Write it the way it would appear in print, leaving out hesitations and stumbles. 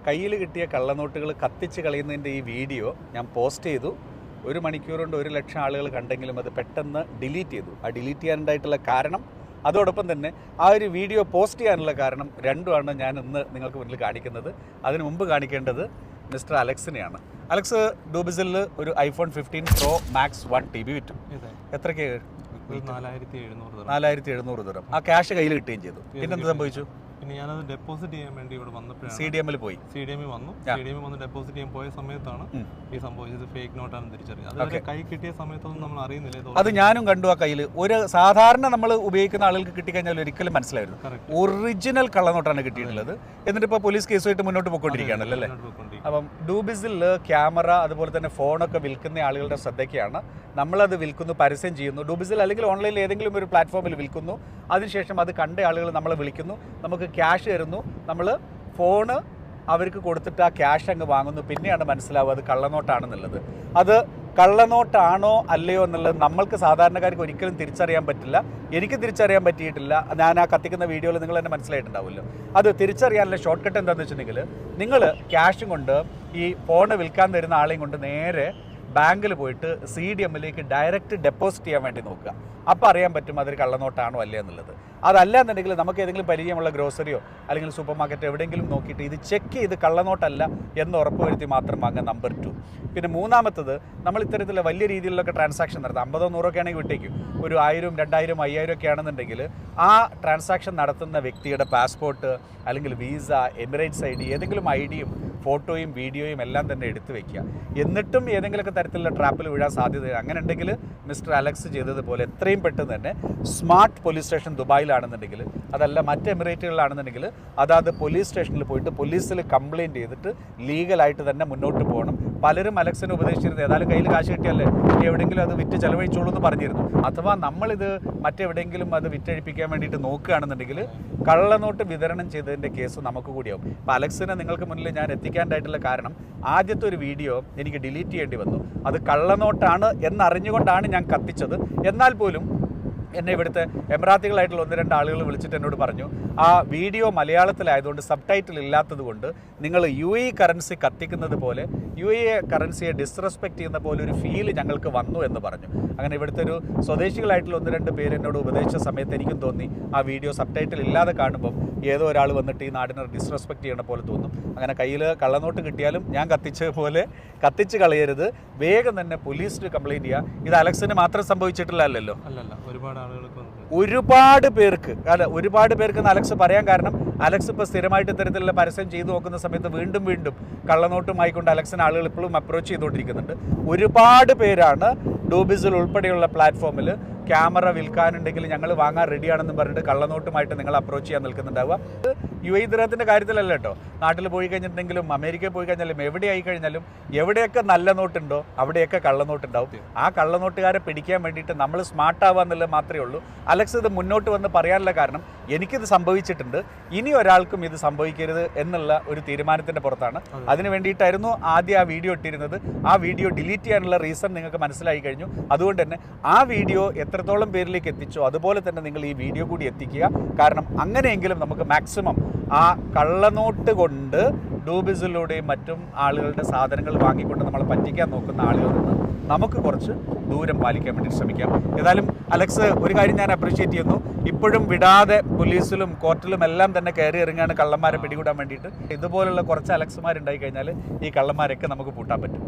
കയ്യിൽ കിട്ടിയ കള്ളനോട്ടുകൾ കത്തിച്ച് കളയുന്നതിൻ്റെ ഈ വീഡിയോ ഞാൻ പോസ്റ്റ് ചെയ്തു. 1 മണിക്കൂർ കൊണ്ട് 1 ലക്ഷം ആളുകൾ കണ്ടെങ്കിലും അത് പെട്ടെന്ന് ഡിലീറ്റ് ചെയ്തു. ആ ഡിലീറ്റ് ചെയ്യാനുണ്ടായിട്ടുള്ള കാരണം, അതോടൊപ്പം തന്നെ ആ ഒരു വീഡിയോ പോസ്റ്റ് ചെയ്യാനുള്ള കാരണം രണ്ടുമാണ് ഞാൻ ഇന്ന് നിങ്ങൾക്ക് മുന്നിൽ കാണിക്കുന്നത്. അതിനു മുമ്പ് കാണിക്കേണ്ടത് മിസ്റ്റർ അലക്സിനെയാണ്. അലക്സ് ഡൂബിസിൽ ഒരു iPhone 15 Pro Max 1 TB വിറ്റു. എത്രയ്ക്ക്? 4700 ദിർഹം. ആ ക്യാഷ് കയ്യിൽ കിട്ടുകയും ചെയ്തു. പിന്നെന്ത് സംഭവിച്ചു? പിന്നെ ഞാനത് ഡെപ്പോസിറ്റ് ചെയ്യാൻ വേണ്ടി ഇവിടെ വന്നപ്പോഴാണ് CDMൽ പോയി. CDM വന്നു. CDM വന്ന് ഡെപ്പോസിറ്റ് ചെയ്യാൻ പോയ സമയത്താണ് ഈ സംഭവിച്ചത്. ഫേക്ക് നോട്ടാണ് തിരിച്ചറിഞ്ഞത്. അത് കൈ കിട്ടിയ സമയത്തൊന്നും നമ്മൾ അറിയുന്നില്ല. അത് ഞാനും കണ്ടു. ആ കയ്യിൽ ഒരു സാധാരണ നമ്മൾ ഉപയോഗിക്കുന്ന ആളുകൾക്ക് കിട്ടിക്കഴിഞ്ഞാൽ ഒരിക്കലും മനസ്സിലായിരുന്നു ഒറിജിനൽ കള്ളനോട്ടാണ് കിട്ടിയിട്ടുള്ളത്. എന്നിട്ട് ഇപ്പോൾ പോലീസ് കേസുമായിട്ട് മുന്നോട്ട് പോയിക്കൊണ്ടിരിക്കുകയാണല്ലോ അല്ലേ? അപ്പം ഡൂബിസിൽ ക്യാമറ അതുപോലെ തന്നെ ഫോണൊക്കെ വിൽക്കുന്ന ആളുകളുടെ ശ്രദ്ധയ്ക്കാണ്. നമ്മളത് വിൽക്കുന്നു, പരസ്യം ചെയ്യുന്നു. ഡൂബിസിൽ അല്ലെങ്കിൽ ഓൺലൈനിൽ ഏതെങ്കിലും ഒരു പ്ലാറ്റ്ഫോമിൽ വിൽക്കുന്നു. അതിനുശേഷം അത് കണ്ട ആളുകൾ നമ്മളെ വിളിക്കുന്നു, നമുക്ക് ക്യാഷ് തരുന്നു. നമ്മൾ ഫോണ് അവർക്ക് കൊടുത്തിട്ട് ആ ക്യാഷ് അങ്ങ് വാങ്ങുന്നു. പിന്നെയാണ് മനസ്സിലാവുക അത് കള്ളനോട്ടാണെന്നുള്ളത്. അത് കള്ളനോട്ടാണോ അല്ലയോ എന്നുള്ളത് നമ്മൾക്ക് സാധാരണക്കാർക്ക് ഒരിക്കലും തിരിച്ചറിയാൻ പറ്റില്ല. എനിക്ക് തിരിച്ചറിയാൻ പറ്റിയിട്ടില്ല. ഞാൻ ആ കത്തിക്കുന്ന വീഡിയോയിൽ നിങ്ങൾ തന്നെ മനസ്സിലായിട്ടുണ്ടാവുമല്ലോ. അത് തിരിച്ചറിയാനുള്ള ഷോർട്ട് കട്ട് എന്താണെന്ന് വെച്ചിട്ടുണ്ടെങ്കിൽ, നിങ്ങൾ ക്യാഷും കൊണ്ട് ഈ ഫോണ് വിൽക്കാൻ തരുന്ന ആളെയും കൊണ്ട് നേരെ ബാങ്കിൽ പോയിട്ട് CDMലേക്ക് ഡയറക്റ്റ് ഡെപ്പോസിറ്റ് ചെയ്യാൻ വേണ്ടി നോക്കുക. അപ്പോൾ അറിയാൻ പറ്റും അതൊരു കള്ളനോട്ടാണോ അല്ലേ എന്നുള്ളത്. അതല്ല എന്നുണ്ടെങ്കിൽ നമുക്ക് ഏതെങ്കിലും പരിചയമുള്ള ഗ്രോസറിയോ അല്ലെങ്കിൽ സൂപ്പർ മാർക്കറ്റോ എവിടെയെങ്കിലും നോക്കിയിട്ട് ഇത് ചെക്ക് ചെയ്ത് കള്ളനോട്ടല്ല എന്ന് ഉറപ്പുവരുത്തി മാത്രം വാങ്ങുക. നമ്പർ 2. പിന്നെ മൂന്നാമത്തത്, നമ്മൾ ഇത്തരത്തിലുള്ള വലിയ രീതിയിലൊക്കെ ട്രാൻസാക്ഷൻ നടത്താം. 50 100 ഒക്കെ ആണെങ്കിൽ വിട്ടേക്കും. ഒരു 1000 2000 5000 ഒക്കെ ആണെന്നുണ്ടെങ്കിൽ ആ ട്രാൻസാക്ഷൻ നടത്തുന്ന വ്യക്തിയുടെ പാസ്പോർട്ട് അല്ലെങ്കിൽ വിസ, എമിറേറ്റ്സ് ID, ഏതെങ്കിലും IDയും ഫോട്ടോയും വീഡിയോയും എല്ലാം തന്നെ എടുത്തു വെക്കുക. എന്നിട്ടും ഏതെങ്കിലുമൊക്കെ തരത്തിലുള്ള ട്രാപ്പിൽ വീഴാൻ സാധ്യത. അങ്ങനെ ഉണ്ടെങ്കിൽ മിസ്റ്റർ അലക്സ് ചെയ്തതുപോലെ എത്രയും പെട്ടെന്ന് തന്നെ സ്മാർട്ട് പോലീസ് സ്റ്റേഷൻ ദുബായിലാണെന്നുണ്ടെങ്കിൽ, അതല്ല മറ്റ് എമിറേറ്റുകളിലാണെന്നുണ്ടെങ്കിൽ അതാത് പോലീസ് സ്റ്റേഷനിൽ പോയിട്ട് പോലീസിൽ കംപ്ലയിൻറ്റ് ചെയ്തിട്ട് ലീഗലായിട്ട് തന്നെ മുന്നോട്ട് പോകണം. പലരും അലക്സിനെ ഉപദേശിച്ചിരുന്നു, ഏതായാലും കയ്യിൽ കാശ് കിട്ടിയല്ലേ ഇനി എവിടെയെങ്കിലും അത് വിറ്റ് ചെലവഴിച്ചോളൂ എന്ന് പറഞ്ഞിരുന്നു. അഥവാ നമ്മളിത് മറ്റെവിടെയെങ്കിലും അത് വിറ്റഴിപ്പിക്കാൻ വേണ്ടിയിട്ട് നോക്കുകയാണെന്നുണ്ടെങ്കിൽ കള്ളനോട്ട് വിതരണം ചെയ്തതിൻ്റെ കേസ് നമുക്ക് കൂടിയാവും. അപ്പോൾ അലക്സിനെ നിങ്ങൾക്ക് മുന്നിൽ ഞാൻ എത്തിക്കാനായിട്ടുള്ള കാരണം, ആദ്യത്തെ ഒരു വീഡിയോ എനിക്ക് ഡിലീറ്റ് ചെയ്യേണ്ടി വന്നു. അത് കള്ളനോട്ടാണ് എന്നറിഞ്ഞുകൊണ്ടാണ് ഞാൻ കത്തിച്ചത്. എന്നാൽ പോലും എന്നെ ഇവിടുത്തെ എമിറാത്തികളായിട്ടുള്ള 1-2 ആളുകൾ വിളിച്ചിട്ട് എന്നോട് പറഞ്ഞു, ആ വീഡിയോ മലയാളത്തിലായതുകൊണ്ട് സബ് ടൈറ്റിൽ ഇല്ലാത്തത് കൊണ്ട് നിങ്ങൾ UAE കറൻസി കത്തിക്കുന്നത് പോലെ, UAE കറൻസിയെ ഡിസ്റെസ്പെക്റ്റ് ചെയ്യുന്ന പോലെ ഒരു ഫീല് ഞങ്ങൾക്ക് വന്നു എന്ന് പറഞ്ഞു. അങ്ങനെ ഇവിടുത്തെ ഒരു സ്വദേശികളായിട്ടുള്ള 1-2 പേര് എന്നോട് ഉപദേശിച്ച സമയത്ത് എനിക്കും തോന്നി ആ വീഡിയോ സബ് ടൈറ്റിൽ ഇല്ലാതെ കാണുമ്പം ഏതോ ഒരാൾ വന്നിട്ട് ഈ നാടിനെ ഡിസ്റെസ്പെക്റ്റ് ചെയ്യണ പോലെ തോന്നും. അങ്ങനെ കയ്യിൽ കള്ളനോട്ട് കിട്ടിയാലും ഞാൻ കത്തിച്ച പോലെ കത്തിച്ച് കളയരുത്. വേഗം തന്നെ പോലീസിൽ കംപ്ലയിൻറ്റ് ചെയ്യുക. ഇത് അലക്സിന് മാത്രം സംഭവിച്ചിട്ടില്ലല്ലോ. അല്ലല്ല, ഒരുപാട് പേർക്ക് അലക്സ് പറയാൻ കാരണം, അലക്സ് ഇപ്പോൾ സ്ഥിരമായിട്ട് ഇത്തരത്തിലുള്ള പരസ്യം ചെയ്തു നോക്കുന്ന സമയത്ത് വീണ്ടും കള്ളനോട്ടുമായിക്കൊണ്ട് അലക്സിന് ആളുകൾ ഇപ്പോഴും അപ്രോച്ച് ചെയ്തുകൊണ്ടിരിക്കുന്നുണ്ട്. ഒരുപാട് പേരാണ് ഡൂബിസിൽ ഉൾപ്പെടെയുള്ള പ്ലാറ്റ്ഫോമിൽ ക്യാമറ വിൽക്കാനുണ്ടെങ്കിൽ ഞങ്ങൾ വാങ്ങാൻ റെഡിയാണെന്ന് പറഞ്ഞിട്ട് കള്ളനോട്ടുമായിട്ട് നിങ്ങൾ അപ്രോച്ച് ചെയ്യാൻ നിൽക്കുന്നുണ്ടാവുക. UAE ദിർഹത്തിൻ്റെ കാര്യത്തിലല്ല കേട്ടോ. നാട്ടിൽ പോയി കഴിഞ്ഞിട്ടുണ്ടെങ്കിലും അമേരിക്കയിൽ പോയി കഴിഞ്ഞാലും എവിടെ ആയി കഴിഞ്ഞാലും എവിടെയൊക്കെ നല്ല നോട്ടുണ്ടോ അവിടെയൊക്കെ കള്ളനോട്ടുണ്ടാവും. ആ കള്ളനോട്ടുകാരെ പിടിക്കാൻ വേണ്ടിയിട്ട് നമ്മൾ സ്മാർട്ട് ആവുക എന്നുള്ളത് മാത്രമേ ഉള്ളൂ. അലക്സ് ഇത് മുന്നോട്ട് വന്ന് പറയാനുള്ള കാരണം, എനിക്കിത് സംഭവിച്ചിട്ടുണ്ട്, ഇനി ഒരാൾക്കും ഇത് സംഭവിക്കരുത് എന്നുള്ള ഒരു തീരുമാനത്തിൻ്റെ പുറത്താണ്. അതിന് വേണ്ടിയിട്ടായിരുന്നു ആദ്യം ആ വീഡിയോ ഇട്ടിരുന്നത്. ആ വീഡിയോ ഡിലീറ്റ് ചെയ്യാനുള്ള റീസൺ നിങ്ങൾക്ക് മനസ്സിലായി കഴിഞ്ഞു. അതുകൊണ്ട് തന്നെ ആ വീഡിയോ എത്രത്തോളം പേരിലേക്ക് എത്തിച്ചോ അതുപോലെ തന്നെ നിങ്ങൾ ഈ വീഡിയോ കൂടി എത്തിക്കുക. കാരണം അങ്ങനെയെങ്കിലും നമുക്ക് മാക്സിമം ആ കള്ളനോട്ട് കൊണ്ട് ഡൂബിസിലൂടെയും മറ്റും ആളുകളുടെ സാധനങ്ങൾ വാങ്ങിക്കൊണ്ട് നമ്മളെ പറ്റിക്കാൻ നോക്കുന്ന ആളുകളിൽ നിന്ന് നമുക്ക് കുറച്ച് ദൂരം പാലിക്കാൻ വേണ്ടി ശ്രമിക്കാം. ഏതായാലും അലക്സ്, ഒരു കാര്യം ഞാൻ അപ്രീഷിയേറ്റ് ചെയ്യുന്നു, ഇപ്പോഴും വിടാതെ പോലീസിലും കോർട്ടിലും എല്ലാം തന്നെ കയറി ഇറങ്ങാണ് കള്ളന്മാരെ പിടികൂടാൻ വേണ്ടിയിട്ട്. ഇതുപോലുള്ള കുറച്ച് അലക്സുമാരുണ്ടായി കഴിഞ്ഞാൽ ഈ കള്ളന്മാരൊക്കെ നമുക്ക് പൂട്ടാൻ പറ്റും.